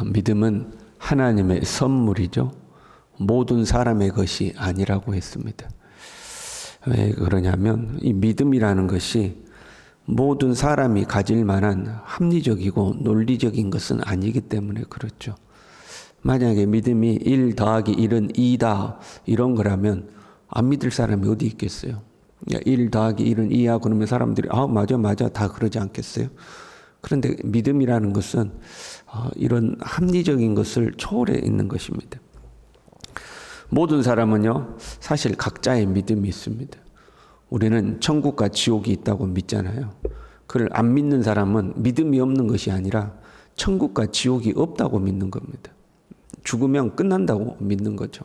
믿음은 하나님의 선물이죠. 모든 사람의 것이 아니라고 했습니다. 왜 그러냐면 이 믿음이라는 것이 모든 사람이 가질 만한 합리적이고 논리적인 것은 아니기 때문에 그렇죠. 만약에 믿음이 1 더하기 1은 2다 이런 거라면 안 믿을 사람이 어디 있겠어요. 1 더하기 1은 2야 그러면 사람들이 맞아 다 그러지 않겠어요. 그런데 믿음이라는 것은 이런 합리적인 것을 초월해 있는 것입니다. 모든 사람은요 사실 각자의 믿음이 있습니다. 우리는 천국과 지옥이 있다고 믿잖아요. 그걸 안 믿는 사람은 믿음이 없는 것이 아니라 천국과 지옥이 없다고 믿는 겁니다. 죽으면 끝난다고 믿는 거죠.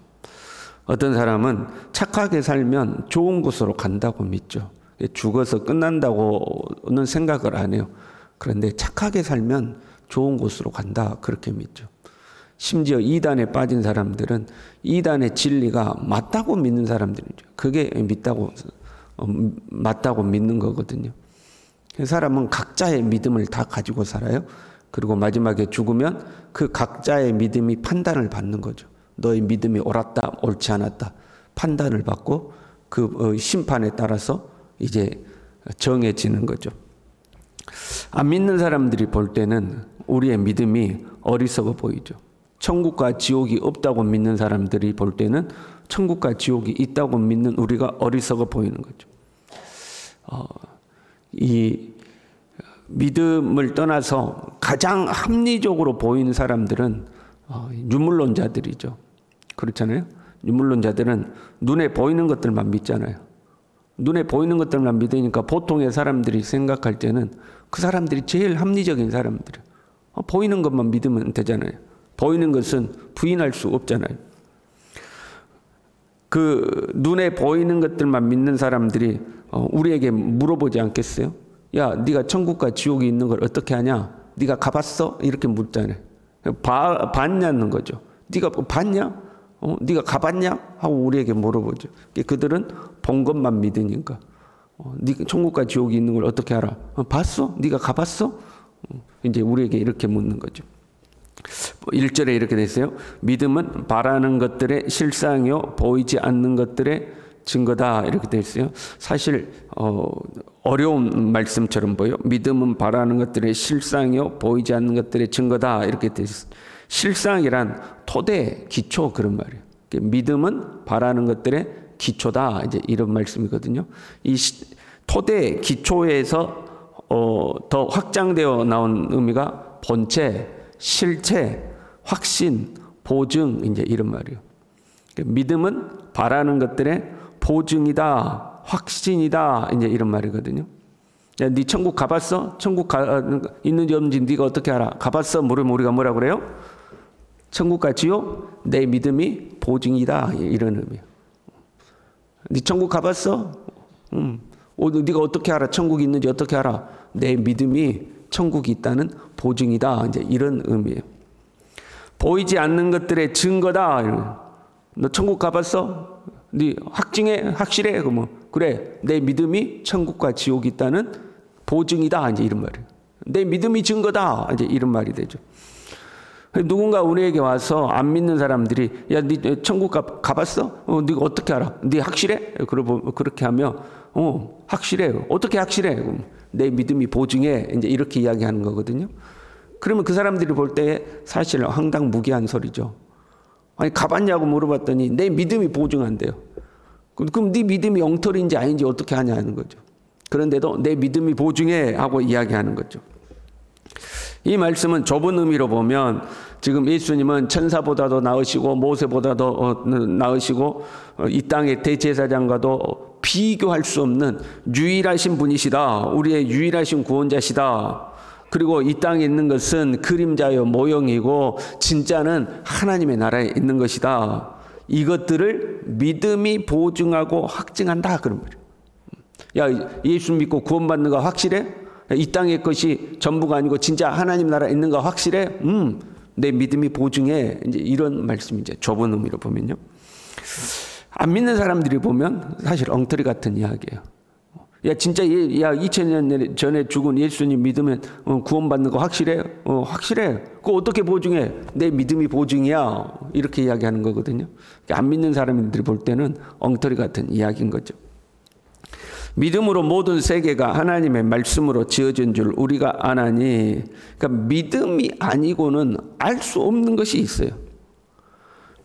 어떤 사람은 착하게 살면 좋은 곳으로 간다고 믿죠. 죽어서 끝난다고는 생각을 안 해요. 그런데 착하게 살면 좋은 곳으로 간다 그렇게 믿죠. 심지어 이단에 빠진 사람들은 이단의 진리가 맞다고 믿는 사람들이죠. 그게 맞다고 믿는 거거든요. 사람은 각자의 믿음을 다 가지고 살아요. 그리고 마지막에 죽으면 그 각자의 믿음이 판단을 받는 거죠. 너의 믿음이 옳았다, 옳지 않았다 판단을 받고 그 심판에 따라서 이제 정해지는 거죠. 안 믿는 사람들이 볼 때는 우리의 믿음이 어리석어 보이죠. 천국과 지옥이 없다고 믿는 사람들이 볼 때는 천국과 지옥이 있다고 믿는 우리가 어리석어 보이는 거죠. 이 믿음을 떠나서 가장 합리적으로 보이는 사람들은 유물론자들이죠. 그렇잖아요. 유물론자들은 눈에 보이는 것들만 믿잖아요. 눈에 보이는 것들만 믿으니까 보통의 사람들이 생각할 때는 그 사람들이 제일 합리적인 사람들이에요. 보이는 것만 믿으면 되잖아요. 보이는 것은 부인할 수 없잖아요. 그 눈에 보이는 것들만 믿는 사람들이 우리에게 물어보지 않겠어요? 야, 네가 천국과 지옥이 있는 걸 어떻게 하냐? 네가 가봤어? 이렇게 묻잖아요. 봤냐는 거죠. 네가 봤냐? 네가 가봤냐? 하고 우리에게 물어보죠. 그들은 본 것만 믿으니까. 네가 천국과 지옥이 있는 걸 어떻게 알아? 봤어? 네가 가봤어? 이제 우리에게 이렇게 묻는 거죠. 1절에 이렇게 돼 있어요. 믿음은 바라는 것들의 실상이요 보이지 않는 것들의 증거다 이렇게 돼 있어요. 사실 어려운 말씀처럼 보여. 믿음은 바라는 것들의 실상이요 보이지 않는 것들의 증거다 이렇게 돼 있어요. 실상이란 토대, 기초 그런 말이에요. 믿음은 바라는 것들의 기초다 이제 이런 말씀이거든요. 이 토대, 기초에서 더 확장되어 나온 의미가 본체, 실체, 확신, 보증 이제 이런 말이에요. 믿음은 바라는 것들의 보증이다, 확신이다 이제 이런 말이거든요. 야, 네 천국 가봤어? 천국 있는지 없는지 네가 어떻게 알아? 가봤어? 물으면 우리가 뭐라 그래요? 천국과 지옥? 내 믿음이 보증이다 이런 의미예요. 네 천국 가봤어? 네가 어떻게 알아? 천국이 있는지 어떻게 알아? 내 믿음이 천국이 있다는 보증이다 이제 이런 의미예요. 보이지 않는 것들의 증거다. 너 천국 가봤어? 네 확실해? 그래 내 믿음이 천국과 지옥이 있다는 보증이다 이제 이런 말이에요. 내 믿음이 증거다 이제 이런 말이 되죠. 누군가 우리에게 와서 안 믿는 사람들이 야, 네 천국 가봤어? 네가 어떻게 알아? 네 확실해? 그렇게 하면 확실해. 어떻게 확실해? 내 믿음이 보증해. 이제 이렇게 이야기하는 거거든요. 그러면 그 사람들이 볼 때 사실 황당무계한 소리죠. 아니 가봤냐고 물어봤더니 내 믿음이 보증한대요. 그럼 네 믿음이 엉터리인지 아닌지 어떻게 하냐는 거죠. 그런데도 내 믿음이 보증해 하고 이야기하는 거죠. 이 말씀은 좁은 의미로 보면 지금 예수님은 천사보다도 나으시고 모세보다도 나으시고 이 땅의 대제사장과도 비교할 수 없는 유일하신 분이시다. 우리의 유일하신 구원자시다. 그리고 이 땅에 있는 것은 그림자요 모형이고 진짜는 하나님의 나라에 있는 것이다. 이것들을 믿음이 보증하고 확증한다 그런 말이에요. 야, 예수 믿고 구원받는 거 확실해? 이 땅의 것이 전부가 아니고 진짜 하나님 나라에 있는 거 확실해? 내 믿음이 보증해. 이제 이런 말씀이죠. 좁은 의미로 보면요. 안 믿는 사람들이 보면 사실 엉터리 같은 이야기예요. 야 진짜 야 2000년 전에 죽은 예수님 믿으면 구원받는 거 확실해? 확실해. 그거 어떻게 보증해? 내 믿음이 보증이야. 이렇게 이야기하는 거거든요. 안 믿는 사람들이 볼 때는 엉터리 같은 이야기인 거죠. 믿음으로 모든 세계가 하나님의 말씀으로 지어진 줄 우리가 아나니, 그러니까 믿음이 아니고는 알 수 없는 것이 있어요.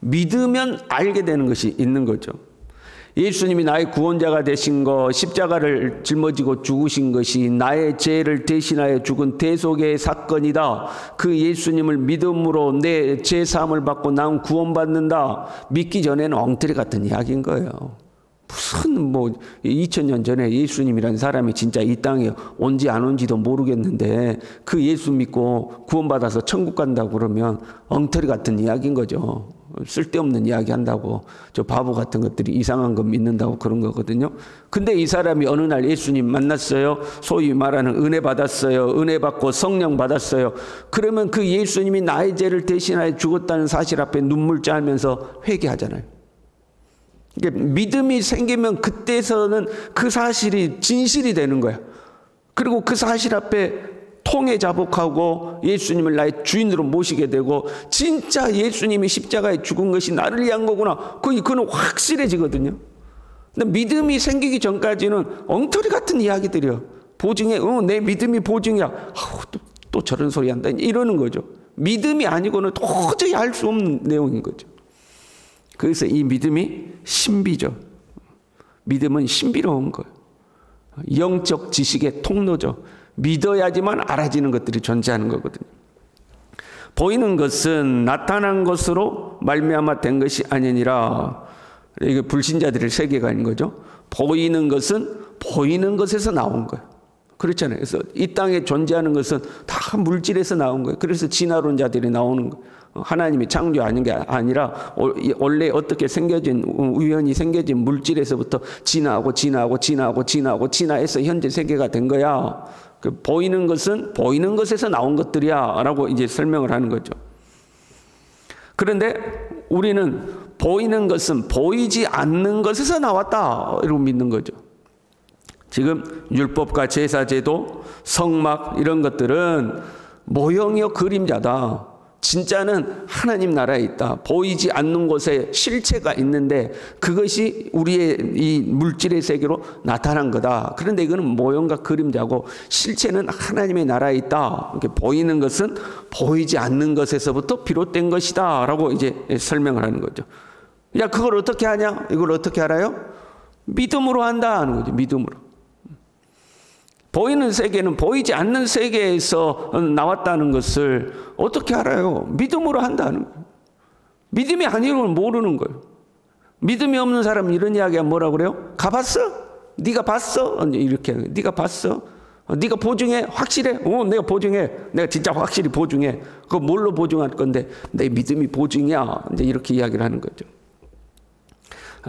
믿으면 알게 되는 것이 있는 거죠. 예수님이 나의 구원자가 되신 것, 십자가를 짊어지고 죽으신 것이 나의 죄를 대신하여 죽은 대속의 사건이다. 그 예수님을 믿음으로 내 죄 사함을 받고 난 구원받는다. 믿기 전에는 엉터리 같은 이야기인 거예요. 무슨 2000년 전에 예수님이라는 사람이 진짜 이 땅에 온지 안 온지도 모르겠는데 그 예수 믿고 구원받아서 천국 간다고 그러면 엉터리 같은 이야기인 거죠. 쓸데없는 이야기 한다고, 저 바보 같은 것들이 이상한 거 믿는다고 그런 거거든요. 근데 이 사람이 어느 날 예수님 만났어요. 소위 말하는 은혜 받았어요. 은혜 받고 성령 받았어요. 그러면 그 예수님이 나의 죄를 대신하여 죽었다는 사실 앞에 눈물 짜면서 회개하잖아요. 믿음이 생기면 그때서는 그 사실이 진실이 되는 거야. 그리고 그 사실 앞에 통해 자복하고 예수님을 나의 주인으로 모시게 되고, 진짜 예수님이 십자가에 죽은 것이 나를 위한 거구나. 그건 확실해지거든요. 근데 믿음이 생기기 전까지는 엉터리 같은 이야기들이요. 보증해. 내 믿음이 보증이야. 또 저런 소리 한다. 이러는 거죠. 믿음이 아니고는 도저히 알 수 없는 내용인 거죠. 그래서 이 믿음이 신비죠. 믿음은 신비로운 거예요. 영적 지식의 통로죠. 믿어야지만 알아지는 것들이 존재하는 거거든요. 보이는 것은 나타난 것으로 말미암아 된 것이 아니니라. 이게 불신자들의 세계관인 거죠. 보이는 것은 보이는 것에서 나온 거예요. 그렇잖아요. 그래서 이 땅에 존재하는 것은 다 물질에서 나온 거예요. 그래서 진화론자들이 나오는 거예요. 하나님이 창조하는 게 아니라 원래 어떻게 생겨진, 우연히 생겨진 물질에서부터 진화해서 현재 세계가 된 거야. 보이는 것은 보이는 것에서 나온 것들이야 라고 이제 설명을 하는 거죠. 그런데 우리는 보이는 것은 보이지 않는 것에서 나왔다 이러고 믿는 거죠. 지금 율법과 제사제도, 성막 이런 것들은 모형이요 그림자다. 진짜는 하나님 나라에 있다. 보이지 않는 곳에 실체가 있는데 그것이 우리의 이 물질의 세계로 나타난 거다. 그런데 이거는 모형과 그림자고 실체는 하나님의 나라에 있다. 이렇게 보이는 것은 보이지 않는 것에서부터 비롯된 것이다 라고 이제 설명을 하는 거죠. 야, 그걸 어떻게 하냐? 이걸 어떻게 알아요? 믿음으로 한다 하는 거죠. 믿음으로. 보이는 세계는 보이지 않는 세계에서 나왔다는 것을 어떻게 알아요? 믿음으로 한다는 거예요. 믿음이 아니면 모르는 거예요. 믿음이 없는 사람은 이런 이야기하면 뭐라고 그래요? 가봤어? 네가 봤어? 이렇게 네가 봤어? 네가 보증해? 확실해? 내가 보증해. 내가 진짜 확실히 보증해. 그거 뭘로 보증할 건데? 내 믿음이 보증이야. 이제 이렇게 이야기를 하는 거죠.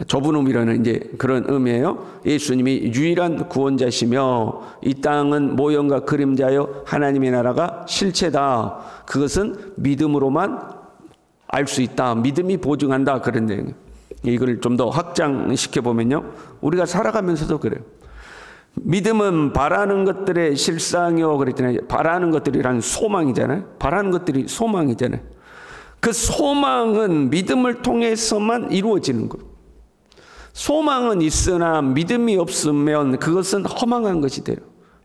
좁은 의미로는 이제 그런 의미예요. 예수님이 유일한 구원자시며 이 땅은 모형과 그림자요 하나님의 나라가 실체다. 그것은 믿음으로만 알 수 있다. 믿음이 보증한다. 그런 내용이에요. 이걸 좀 더 확장시켜 보면요, 우리가 살아가면서도 그래요. 믿음은 바라는 것들의 실상이요 그랬잖아요. 바라는 것들이란 소망이잖아요. 바라는 것들이 소망이잖아요. 그 소망은 믿음을 통해서만 이루어지는 거예요. 소망은 있으나 믿음이 없으면 그것은 허망한 것이 돼요.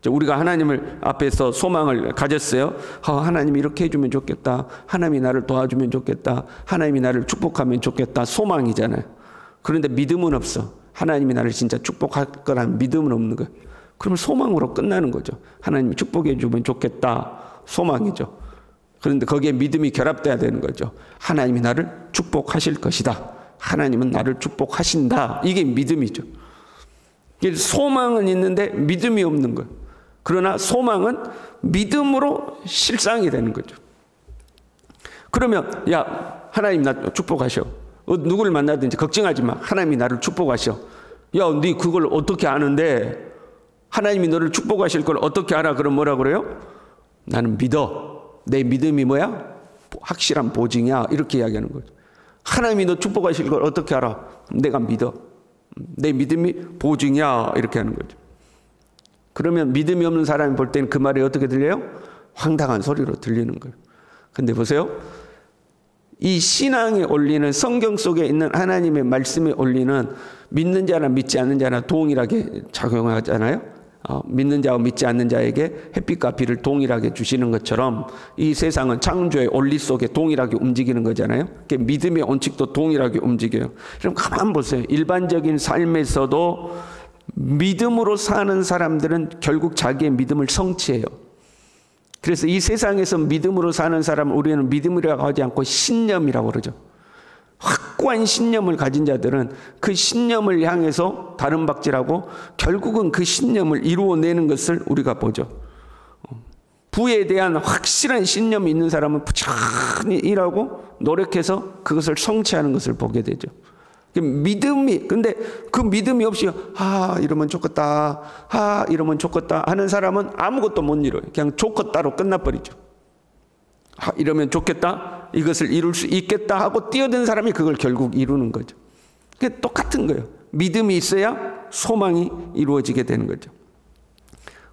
우리가 하나님을 앞에서 소망을 가졌어요. 하나님이 이렇게 해주면 좋겠다. 하나님이 나를 도와주면 좋겠다. 하나님이 나를 축복하면 좋겠다. 소망이잖아요. 그런데 믿음은 없어. 하나님이 나를 진짜 축복할 거라는 믿음은 없는 거예요. 그러면 소망으로 끝나는 거죠. 하나님이 축복해 주면 좋겠다. 소망이죠. 그런데 거기에 믿음이 결합돼야 되는 거죠. 하나님이 나를 축복하실 것이다. 하나님은 나를 축복하신다. 이게 믿음이죠. 소망은 있는데 믿음이 없는 거예요. 그러나 소망은 믿음으로 실상이 되는 거죠. 그러면 야, 하나님 나 축복하셔. 누구를 만나든지 걱정하지 마. 하나님이 나를 축복하셔. 야, 네 그걸 어떻게 아는데? 하나님이 너를 축복하실 걸 어떻게 알아? 그럼 뭐라 그래요? 나는 믿어. 내 믿음이 뭐야? 확실한 보증이야. 이렇게 이야기하는 거죠. 하나님이 너 축복하실 걸 어떻게 알아? 내가 믿어. 내 믿음이 보증이야. 이렇게 하는 거죠. 그러면 믿음이 없는 사람이 볼 때는 그 말이 어떻게 들려요? 황당한 소리로 들리는 거예요. 근데 보세요. 이 신앙에 올리는, 성경 속에 있는 하나님의 말씀에 올리는 믿는 자나 믿지 않는 자나 동일하게 작용하잖아요. 믿는 자와 믿지 않는 자에게 햇빛과 비를 동일하게 주시는 것처럼 이 세상은 창조의 원리 속에 동일하게 움직이는 거잖아요. 믿음의 원칙도 동일하게 움직여요. 그럼 가만 보세요. 일반적인 삶에서도 믿음으로 사는 사람들은 결국 자기의 믿음을 성취해요. 그래서 이 세상에서 믿음으로 사는 사람을 우리는 믿음이라고 하지 않고 신념이라고 그러죠. 확고한 신념을 가진 자들은 그 신념을 향해서 다름박질하고 결국은 그 신념을 이루어내는 것을 우리가 보죠. 부에 대한 확실한 신념이 있는 사람은 부지런히 일하고 노력해서 그것을 성취하는 것을 보게 되죠. 믿음이, 근데 그 믿음이 없이 이러면 좋겠다, 이러면 좋겠다 하는 사람은 아무것도 못 이뤄요. 그냥 좋겠다로 끝나버리죠. 이러면 좋겠다, 이것을 이룰 수 있겠다 하고 뛰어든 사람이 그걸 결국 이루는 거죠. 그게 똑같은 거예요. 믿음이 있어야 소망이 이루어지게 되는 거죠.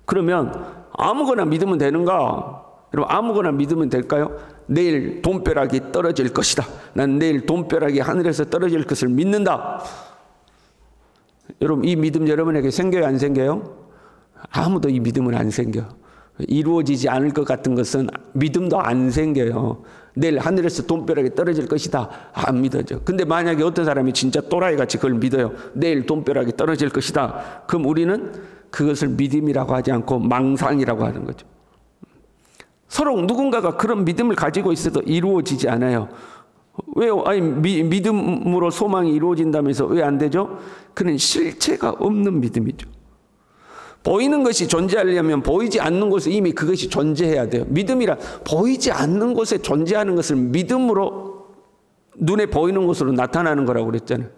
그러면 아무거나 믿으면 되는가? 여러분, 아무거나 믿으면 될까요? 내일 돈벼락이 떨어질 것이다. 난 내일 돈벼락이 하늘에서 떨어질 것을 믿는다. 여러분, 이 믿음 여러분에게 생겨요, 안 생겨요? 아무도 이 믿음은 안 생겨. 이루어지지 않을 것 같은 것은 믿음도 안 생겨요. 내일 하늘에서 돈벼락이 떨어질 것이다. 안 믿어져. 근데 만약에 어떤 사람이 진짜 또라이같이 그걸 믿어요. 내일 돈벼락이 떨어질 것이다. 그럼 우리는 그것을 믿음이라고 하지 않고 망상이라고 하는 거죠. 서로 누군가가 그런 믿음을 가지고 있어도 이루어지지 않아요. 왜요? 아니, 믿음으로 소망이 이루어진다면서 왜 안 되죠? 그는 실체가 없는 믿음이죠. 보이는 것이 존재하려면 보이지 않는 곳에 이미 그것이 존재해야 돼요. 믿음이라 보이지 않는 곳에 존재하는 것을 믿음으로 눈에 보이는 것으로 나타나는 거라고 그랬잖아요.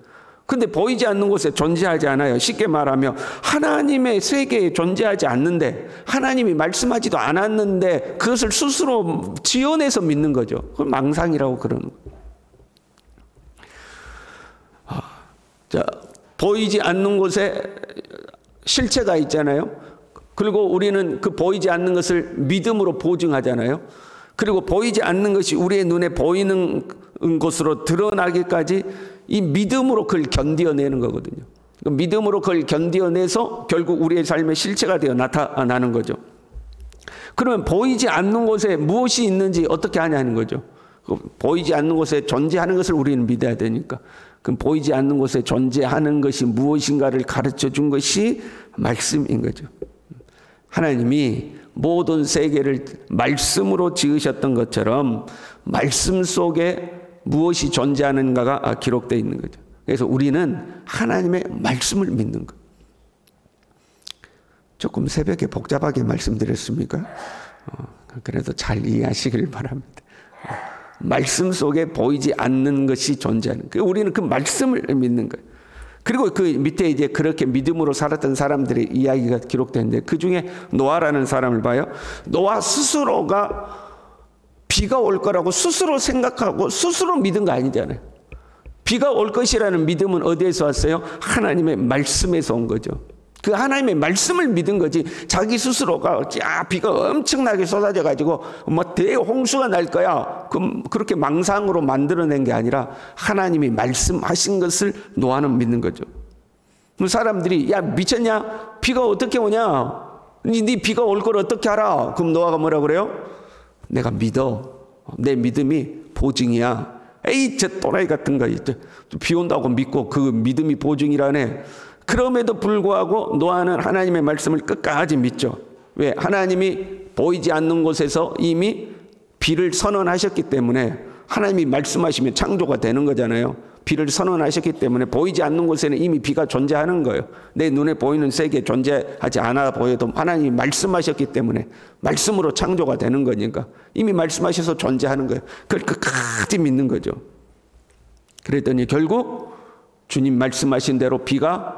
근데 보이지 않는 곳에 존재하지 않아요. 쉽게 말하면 하나님의 세계에 존재하지 않는데, 하나님이 말씀하지도 않았는데 그것을 스스로 지어내서 믿는 거죠. 그건 망상이라고 그러는 거예요. 자, 보이지 않는 곳에 실체가 있잖아요. 그리고 우리는 그 보이지 않는 것을 믿음으로 보증하잖아요. 그리고 보이지 않는 것이 우리의 눈에 보이는 것으로 드러나기까지 이 믿음으로 그걸 견디어내는 거거든요. 믿음으로 그걸 견디어내서 결국 우리의 삶의 실체가 되어 나타나는 거죠. 그러면 보이지 않는 곳에 무엇이 있는지 어떻게 하냐는 거죠. 보이지 않는 곳에 존재하는 것을 우리는 믿어야 되니까. 그럼 보이지 않는 곳에 존재하는 것이 무엇인가를 가르쳐 준 것이 말씀인 거죠. 하나님이 모든 세계를 말씀으로 지으셨던 것처럼 말씀 속에 무엇이 존재하는가가 기록되어 있는 거죠. 그래서 우리는 하나님의 말씀을 믿는 것. 조금 새벽에 복잡하게 말씀드렸습니까? 그래도 잘 이해하시길 바랍니다. 말씀 속에 보이지 않는 것이 존재하는 거예요. 우리는 그 말씀을 믿는 거예요. 그리고 그 밑에 이제 그렇게 믿음으로 살았던 사람들의 이야기가 기록되는데 그 중에 노아라는 사람을 봐요. 노아 스스로가 비가 올 거라고 스스로 생각하고 스스로 믿은 거 아니잖아요. 비가 올 것이라는 믿음은 어디에서 왔어요? 하나님의 말씀에서 온 거죠. 그 하나님의 말씀을 믿은 거지 자기 스스로가 비가 엄청나게 쏟아져 가지고 뭐 대홍수가 날 거야 그렇게 망상으로 만들어낸 게 아니라 하나님이 말씀하신 것을 노아는 믿는 거죠. 사람들이 야 미쳤냐? 비가 어떻게 오냐? 네 비가 올 걸 어떻게 알아? 그럼 노아가 뭐라 그래요? 내가 믿어. 내 믿음이 보증이야. 에이 저 또라이 같은 거 있죠. 비 온다고 믿고 그 믿음이 보증이라네. 그럼에도 불구하고 노아는 하나님의 말씀을 끝까지 믿죠. 왜? 하나님이 보이지 않는 곳에서 이미 비를 선언하셨기 때문에 하나님이 말씀하시면 창조가 되는 거잖아요. 비를 선언하셨기 때문에 보이지 않는 곳에는 이미 비가 존재하는 거예요. 내 눈에 보이는 세계에 존재하지 않아 보여도 하나님이 말씀하셨기 때문에 말씀으로 창조가 되는 거니까 이미 말씀하셔서 존재하는 거예요. 그걸 끝까지 믿는 거죠. 그랬더니 결국 주님 말씀하신 대로 비가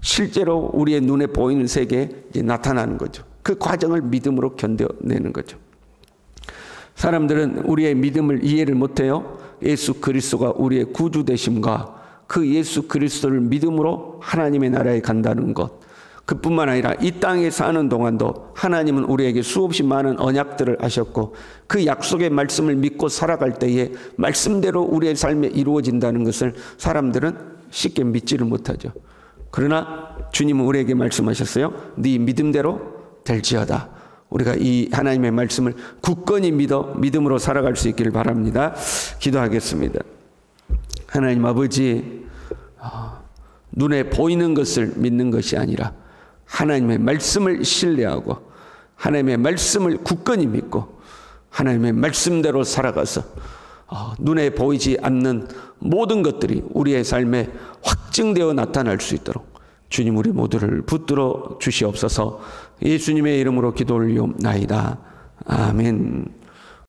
실제로 우리의 눈에 보이는 세계에 이제 나타나는 거죠. 그 과정을 믿음으로 견뎌내는 거죠. 사람들은 우리의 믿음을 이해를 못해요. 예수 그리스도가 우리의 구주 되심과 그 예수 그리스도를 믿음으로 하나님의 나라에 간다는 것, 그뿐만 아니라 이 땅에 사는 동안도 하나님은 우리에게 수없이 많은 언약들을 하셨고 그 약속의 말씀을 믿고 살아갈 때에 말씀대로 우리의 삶에 이루어진다는 것을 사람들은 쉽게 믿지를 못하죠. 그러나 주님은 우리에게 말씀하셨어요. 네 믿음대로 될지어다. 우리가 이 하나님의 말씀을 굳건히 믿음으로 살아갈 수 있기를 바랍니다. 기도하겠습니다. 하나님 아버지, 눈에 보이는 것을 믿는 것이 아니라 하나님의 말씀을 신뢰하고 하나님의 말씀을 굳건히 믿고 하나님의 말씀대로 살아가서 눈에 보이지 않는 모든 것들이 우리의 삶에 확증되어 나타날 수 있도록 주님 우리 모두를 붙들어 주시옵소서. 예수님의 이름으로 기도 올리옵나이다. 아멘.